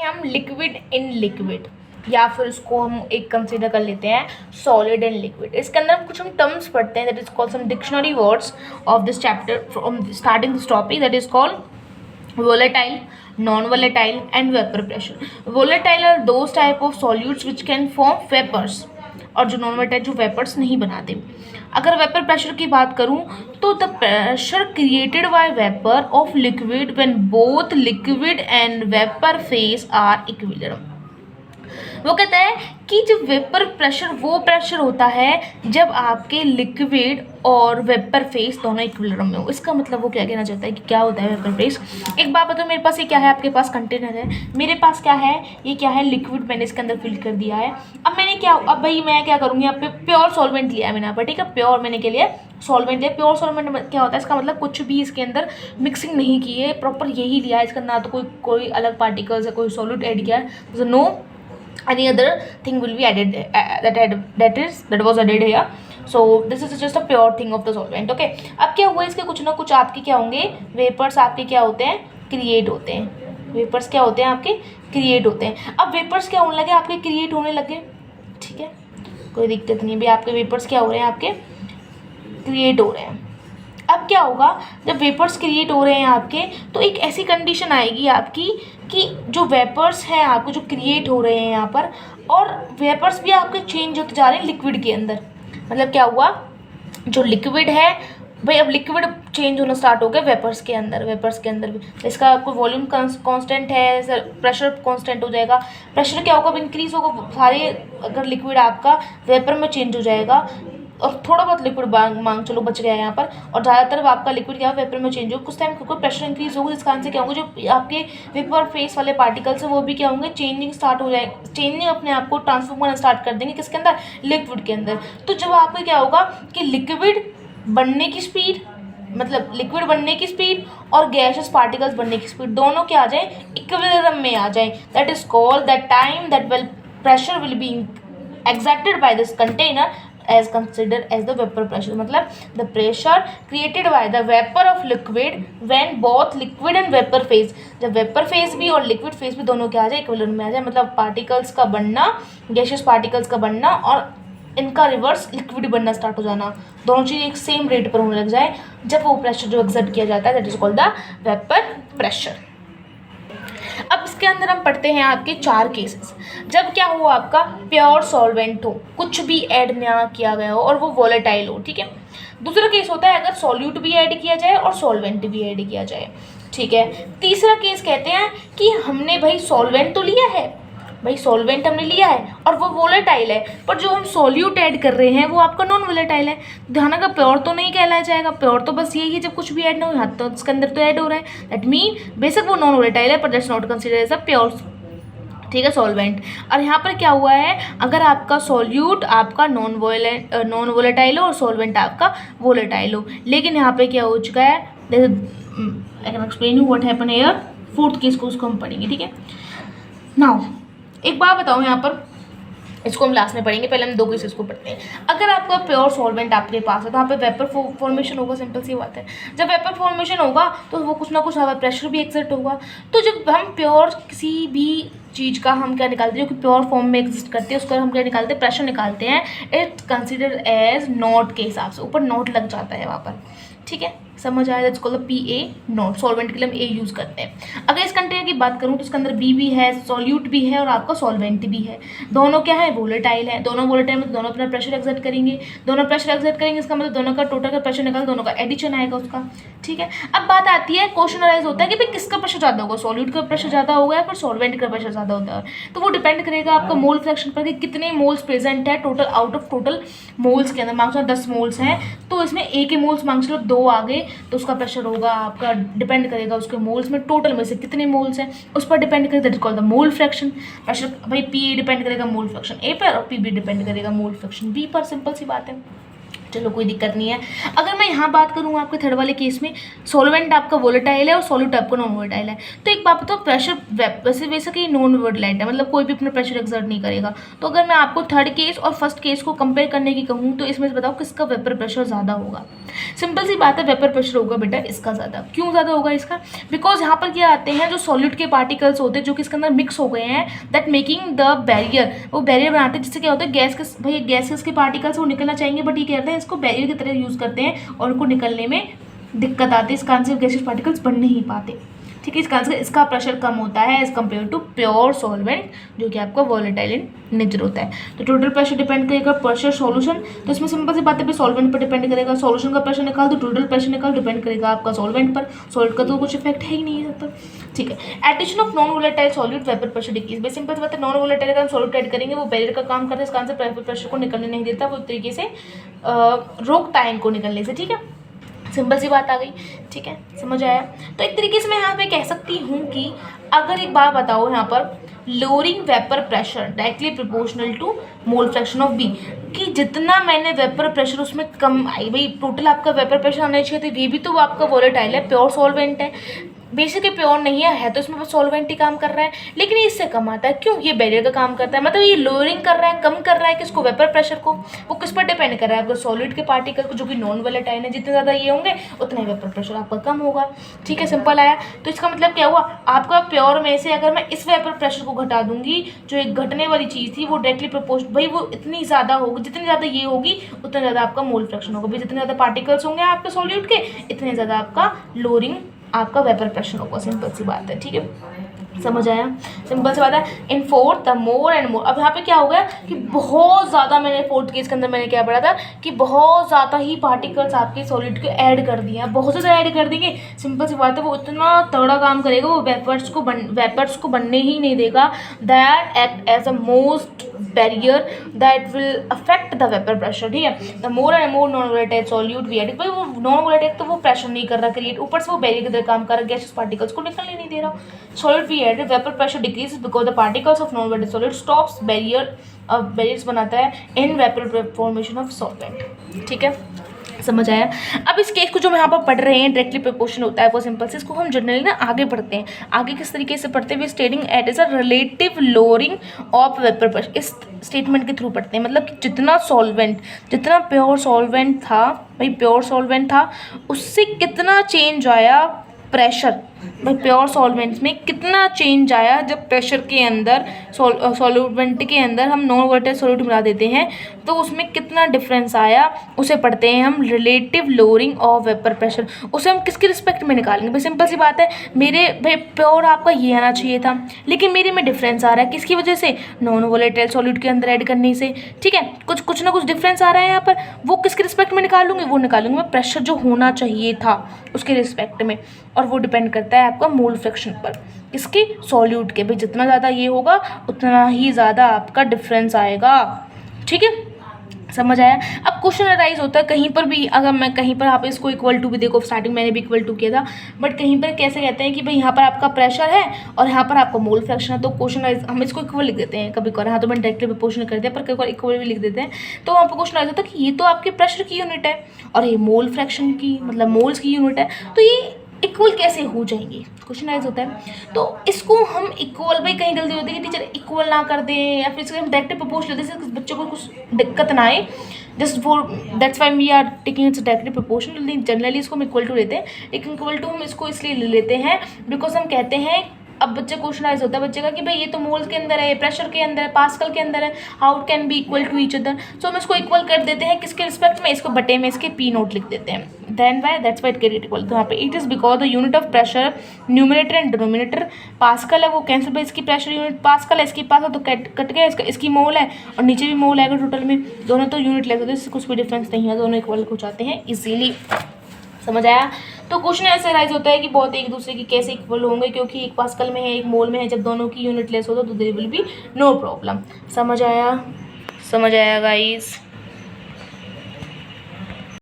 हम liquid in liquid, या फिर उसको हम एक कंसिडर कर लेते हैं सॉलिड एंड लिक्विड। इसके अंदर हम कुछ टर्म्स पढ़ते हैं, that is called some dictionary words of this chapter from starting this topic, that is called volatile, non-volatile and vapor pressure. Volatile are those type of solutes which can form vapors, और जो non volatile जो vapours नहीं बनाते। अगर vapour pressure की बात करूं तो the pressure created by vapour of liquid when both liquid and vapour phase are equilibrium. वो कहता है कि जब वेपर प्रेशर वो प्रेशर होता है जब आपके लिक्विड और वेपर फेस दोनों इक्विलिब्रियम में हो। इसका मतलब वो क्या कहना चाहता है कि क्या होता है वेपर फेस। एक बात बताओ, मेरे पास ये क्या है, आपके पास कंटेनर है, मेरे पास क्या है, ये क्या है, लिक्विड मैंने इसके अंदर फिल कर दिया है। अब भाई मैं क्या करूँगी, यहाँ पे प्योर सॉल्वेंट लिया है मैंने यहाँ पर, ठीक है, प्योर मैंने के लिए सॉल्वेंट लिया। प्योर सॉल्वेंट क्या होता है, इसका मतलब कुछ भी इसके अंदर मिक्सिंग नहीं की है, प्रॉपर यही लिया है, इसका ना तो कोई अलग पार्टिकल्स है, कोई सॉल्यूट ऐड किया है, no any other thing will be added that was added here. So this is just a pure thing of the solvent. Okay, अब क्या हुआ, इसके कुछ ना कुछ आपके क्या होंगे, वेपर्स आपके क्या होते हैं, क्रिएट होते हैं। वेपर्स क्या होते हैं आपके, क्रिएट होते हैं। अब वेपर्स क्या होने लगे, आपके क्रिएट होने लगे, ठीक है, कोई दिक्कत नहीं है भाई, आपके वेपर्स क्या हो रहे हैं, आपके क्रिएट हो रहे हैं। अब क्या होगा, जब वेपर्स क्रिएट हो रहे हैं आपके, तो एक ऐसी कंडीशन आएगी आपकी कि जो वेपर्स हैं आपको जो क्रिएट हो रहे हैं यहाँ पर, और वेपर्स भी आपके चेंज होते जा रहे हैं लिक्विड के अंदर। मतलब क्या हुआ, जो लिक्विड है भाई, अब लिक्विड चेंज होना स्टार्ट हो गया वेपर्स के अंदर। वेपर्स के अंदर भी इसका आपको वॉल्यूम कांस्टेंट है, सर प्रेशर कांस्टेंट हो जाएगा। प्रेशर क्या होगा, इंक्रीज होगा, सारे अगर लिक्विड आपका वेपर में चेंज हो जाएगा, और थोड़ा बहुत लिक्विड मांग चलो बच गया है यहाँ पर, और ज़्यादातर आपका लिक्विड क्या वेपर में चेंज हो, कुछ टाइम क्योंकि प्रेशर इंक्रीज होगा, जिस कारण से क्या होगा, जो आपके वेपर फेस वाले पार्टिकल्स हैं वो भी क्या होंगे, चेंजिंग स्टार्ट हो जाए, चेंजिंग अपने आप को ट्रांसफॉर्म करना स्टार्ट कर देंगे, किसके अंदर, लिक्विड के अंदर। तो जब आपको क्या होगा कि लिक्विड बनने की स्पीड, मतलब लिक्विड बनने की स्पीड और गैसियस पार्टिकल्स बनने की स्पीड दोनों क्या आ जाए, इक्विलिब्रियम में आ जाए, that is called the time that will pressure will be exerted by this container as considered as the vapor pressure। मतलब the pressure created by the vapor of liquid when both liquid and vapor phase, जब vapor phase भी और liquid phase भी दोनों क्या आ जाए, equilibrium में आ जाए, मतलब पार्टिकल्स का बनना, गैसियस पार्टिकल्स का बनना और इनका रिवर्स लिक्विड बनना स्टार्ट हो जाना, दोनों चीज़ एक सेम रेट पर होने लग जाए, जब वो प्रेशर जो एक्सर्ट किया जाता है, that is called the vapour pressure. अब इसके अंदर हम पढ़ते हैं आपके 4 केसेस, जब क्या हो, आपका प्योर सॉल्वेंट हो, कुछ भी ऐड ना किया गया हो और वो वोलेटाइल हो, ठीक है। दूसरा केस होता है अगर सॉल्यूट भी ऐड किया जाए और सॉल्वेंट भी ऐड किया जाए, ठीक है। तीसरा केस कहते हैं कि हमने भाई सॉल्वेंट तो लिया है, भाई सॉल्वेंट हमने लिया है और वो वोलेटाइल है, पर जो हम सॉल्यूट ऐड कर रहे हैं वो आपका नॉन वोलेटाइल है। ध्यान का प्योर तो नहीं कहलाया जाएगा, प्योर तो बस यही है जब कुछ भी ऐड ना हो, यहाँ तो इसके अंदर तो ऐड हो रहा है, दैट मीन बेशक वो नॉन वोलेटाइल है पर that's not consider as a pure, ठीक है, सॉल्वेंट। और यहाँ पर क्या हुआ है, अगर आपका सॉल्यूट आपका नॉन वोलेटाइल हो और सॉल्वेंट आपका वोलेटाइल हो, लेकिन यहाँ पे क्या हो चुका है, I can explain you what happen here. Fourth case को उसको हम पढ़ेंगे, ठीक है। नाउ एक बात बताओ, यहाँ पर इसको हम लास्ट में पढ़ेंगे, पहले हम 2 केसेस को पढ़ते हैं। अगर आपका प्योर सॉल्वेंट आपके पास है तो यहाँ पे वेपर फॉर्मेशन होगा, सिंपल सी बात है। जब वेपर फॉर्मेशन होगा तो वो कुछ ना कुछ हवा प्रेशर भी एक्सर्ट होगा। तो जब हम प्योर किसी भी चीज़ का हम क्या निकालते हैं, जो कि प्योर फॉर्म में एग्जिस्ट करती है, उसका हम क्या निकालते हैं, प्रेशर निकालते हैं। इट्स कंसिडर एज नॉट के हिसाब से, ऊपर नॉट लग जाता है वहाँ पर, ठीक है, समझ आया, that's called PA not. Solvent के लिए हम A यूज़ करते हैं। अगर इस कंटेनर की बात करूँ तो इसके अंदर B भी है, सॉल्यूट भी है और आपका सॉल्वेंट भी है, दोनों क्या है, वोलेटाइल है। दोनों वोलेटाइल में दोनों अपना प्रेशर एक्सर्ट करेंगे, दोनों प्रेशर एक्सर्ट करेंगे, इसका मतलब दोनों का टोटल का प्रेशर निकाल, दोनों का एडिशन आएगा उसका, ठीक है। अब बात आती है, क्वेश्चन अराइज होता है कि भाई किसका प्रेशर ज़्यादा होगा, सॉल्यूट का प्रेशर ज़्यादा होगा या फिर सॉल्वेंट का प्रेशर ज़्यादा होता है। तो वो डिपेंड करेगा आपका मोल फ्रैक्शन पर कि कितने मोल्स प्रेजेंट है total, out of total moles के अंदर। मान लो 10 मोल्स हैं तो इसमें A के मोल्स मान लो 2 आ गए, तो उसका प्रेशर होगा आपका, डिपेंड करेगा उसके मोल्स में, टोटल में से कितने मोल्स हैं उस पर डिपेंड करेगा, that is called the mole fraction. Pressure भाई PA डिपेंड करेगा मोल फ्रैक्शन A पर और PB डिपेंड करेगा मोल फ्रैक्शन B पर, सिंपल सी बात है। चलो कोई दिक्कत नहीं है। अगर मैं यहाँ बात करूँ आपके थर्ड वाले केस में, सॉल्वेंट आपका वोलेटाइल है और सॉल्यूट आपका नॉन वोलेटाइल है, तो एक बात बताओ, प्रेशर वैसे कि नॉन वोलेटाइल है, मतलब कोई भी अपना प्रेशर एक्सर्ट नहीं करेगा। तो अगर मैं आपको थर्ड केस और फर्स्ट केस को कंपेयर करने की कहूँ तो इसमें से बताओ किसका वेपर प्रेशर ज़्यादा होगा। सिंपल सी बात है, वेपर प्रेशर होगा बेटा इसका ज़्यादा। क्यों ज़्यादा होगा इसका? बिकॉज यहाँ पर क्या आते हैं, जो सॉल्यूट के पार्टिकल्स होते हैं जो कि इसके अंदर मिक्स हो गए हैं, दैट मेकिंग द बैरियर, वो बैरियर बनाते हैं, जिससे क्या होता है गैस के भाई गैसेस के पार्टिकल्स वो निकलना चाहेंगे, बट ये कहते हैं इसको बैरियर की तरह यूज़ करते हैं और उनको निकलने में दिक्कत आती है, इस कारण से गैसेस पार्टिकल्स बन नहीं पाते। ठीक है, इस कारण से इसका प्रेशर कम होता है as compare to pure solvent जो कि आपका वॉलेटाइल इन नेचर होता है। तो टोटल प्रेशर डिपेंड करेगा प्रेशर सॉल्यूशन, तो इसमें सिंपल सी बात है सॉल्वेंट पर डिपेंड करेगा। सॉल्यूशन का प्रेशर निकाल तो टोटल प्रेशर निकाल, डिपेंड करेगा आपका सॉल्वेंट पर। सॉल्ट का तो कुछ इफेक्ट है ही नहीं है पर। ठीक है, addition of non volatile solute vapour pressure decrease. भाई सिंपल सी बात है, नॉन वोलेटाइल का हम सॉल्यूट ऐड करेंगे वो बैरियर का काम करता है, इस कारण से वेपर प्रेशर को निकलने नहीं देता, वो एक तरीके से रोकता है इनको निकलने से। ठीक है, सिंपल सी बात आ गई। ठीक है, समझ आया। तो एक तरीके से मैं यहाँ पे कह सकती हूँ कि अगर एक बात बताओ यहाँ पर, lowering vapour pressure directly proportional to mole fraction of B, कि जितना मैंने वेपर प्रेशर उसमें कम आई, भाई टोटल आपका वेपर प्रेशर आना चाहिए, तो ये भी तो वो आपका वोलेटाइल है, प्योर सॉल्वेंट है, बेसिकली प्योर नहीं है तो इसमें बस सॉल्वेंट ही काम कर रहा है, लेकिन इससे कम आता है। क्यों? ये बैरियर का काम करता है, मतलब ये लोअरिंग कर रहा है, कम कर रहा है किसको? वेपर प्रेशर को। वो किस पर डिपेंड कर रहा है? आपका सॉलिड के पार्टिकल को जो कि नॉन वोलेटाइल है, जितने ज़्यादा ये होंगे उतना ही वेपर प्रेशर आपका कम होगा। ठीक है, सिंपल आया। तो इसका मतलब क्या हुआ, आपका प्योर में से अगर मैं इस वेपर प्रेशर को घटा दूंगी, जो एक घटने वाली चीज़ थी वो डायरेक्टली प्रोपोर्शनल, भाई वो इतनी ज़्यादा होगी, जितनी ज़्यादा ये होगी उतना ज़्यादा आपका मोल फ्रैक्शन होगा। भाई जितने ज़्यादा पार्टिकल्स होंगे आपके सॉल्यूट के, इतने ज़्यादा आपका लोअरिंग आपका वेपर प्रेशर होगा। सिंपल सी बात है। ठीक है, समझ आया। सिंपल सी बात है। In fourth the more and मोर, अब यहाँ पे क्या हो गया कि बहुत ज़्यादा, मैंने फोर्थ केस के अंदर मैंने क्या पढ़ा था कि बहुत ज़्यादा ही पार्टिकल्स आपके सॉलिड के ऐड कर दिए हैं, बहुत ज़्यादा ऐड कर देंगे। सिंपल सी बात है, वो इतना तगड़ा काम करेगा, वो वेपर्स को बनने ही नहीं देगा। That act as a most barrier that will affect the vapour pressure. ठीक है, the more and more non volatile solute we add, भाई वो नॉन वोलेटाइल तो वो प्रेशर नहीं कर रहा क्रिएट, ऊपर से वो बैरियर की तरह काम कर रहा, गैसेस पार्टिकल्स को निकलने नहीं दे रहा। Solute we add vapour pressure decrease because the particles of non volatile solute stops barriers बनाता है in vapour formation of solvent. ठीक है, समझ आया। अब इस केस को जो हम यहाँ पर पढ़ रहे हैं डायरेक्टली प्रोपोर्शनल होता है वो सिंपल से, इसको हम जनरली ना आगे पढ़ते हैं। आगे किस तरीके से पढ़ते हैं? Stating it is a relative lowering of vapour pressure, इस स्टेटमेंट के थ्रू पढ़ते हैं। मतलब कि जितना प्योर सॉल्वेंट था, भाई प्योर सॉल्वेंट था, उससे कितना चेंज आया प्रेशर, भाई प्योर सॉल्वेंट में कितना चेंज आया जब प्रेशर के अंदर सॉल्वेंट के अंदर हम नॉन वोलेटाइल सॉल्यूट मिला देते हैं, तो उसमें कितना डिफरेंस आया उसे पढ़ते हैं हम relative lowering of vapour pressure. उसे हम किसके रिस्पेक्ट में निकालेंगे? भाई सिंपल सी बात है, मेरे भाई प्योर आपका ये आना चाहिए था, लेकिन मेरे में डिफरेंस आ रहा है किसकी वजह से? नॉन वोलेटाइल सॉल्यूट के अंदर ऐड करने से। ठीक है, कुछ ना कुछ डिफरेंस आ रहा है यहाँ पर, वो किसके रिस्पेक्ट में निकालूंगी? वो निकालूंगी मैं प्रेशर जो होना चाहिए था उसके रिस्पेक्ट में, और वो डिपेंड करता है आपका मोल फ्रैक्शन पर, किसके? सॉल्यूट के। भाई जितना ज़्यादा ये होगा उतना ही ज़्यादा आपका डिफरेंस आएगा। ठीक है, समझ आया। अब क्वेश्चन अराइज होता है कहीं पर भी, अगर मैं कहीं पर आप इसको इक्वल टू भी देखो, स्टार्टिंग मैंने भी इक्वल टू किया था, बट कहीं पर कैसे कहते हैं कि भाई यहाँ पर आपका प्रेशर है और यहाँ पर आपका मोल फ्रैक्शन है, तो क्वेश्चन हम इसको इक्वल लिख देते हैं कभी कभार। हाँ, तो मैंने डायरेक्टली प्रोपोर्शनल कर दिया, पर कभी कभार इक्वल भी लिख देते हैं। तो वहाँ पर क्वेश्चन अराइज होता है कि ये तो आपके प्रेशर की यूनिट है और ये मोल फ्रैक्शन की, मतलब मोल्स की यूनिट है, तो ये इक्वल कैसे हो जाएंगे? क्वेश्चन आइज होता है। तो इसको हम इक्वल, भाई कहीं गलती होती है कि टीचर इक्वल ना कर दें या फिर इसको हम डायरेक्ट प्रपोज लेते हैं, बच्चों को कुछ दिक्कत ना आए, just for that's why we are taking it's directly proportional. Generally इसको हम इक्वल टू लेते हैं, लेकिन इक्वल टू हम इसको इसलिए ले लेते हैं बिकॉज हम कहते हैं, अब बच्चे क्वेश्चन आइज होता है बच्चे का कि भाई ये तो मोल्स के अंदर है, प्रेशर के अंदर है, पास्कल के अंदर है, how can be equal to each other. सो हम इसको इक्वल कर देते हैं किसके रिस्पेक्ट में? इसको बटे में इसके पी नोट लिख देते हैं। Then why that's why it get equal. तो यहाँ पे it is because the unit of pressure numerator and denominator pascal है, वो कैंसिल भाई, इसकी प्रेशर यूनिट पास्कल है, इसकी पास तो कट गया, इसकी मोल है और नीचे भी मोल आएगा टोटल में, दोनों तो यूनिट लेते हैं, इससे कुछ भी डिफरेंस नहीं है, दोनों इक्वल हो जाते हैं इजीली। समझ आया। तो क्वेश्चन ऐसे राइज होता है कि बहुत एक दूसरे की कैसे इक्वल होंगे, क्योंकि एक पास्कल में है एक मोल में है, जब दोनों की यूनिट लेस होता तो there will be no problem. समझ आया गाइस।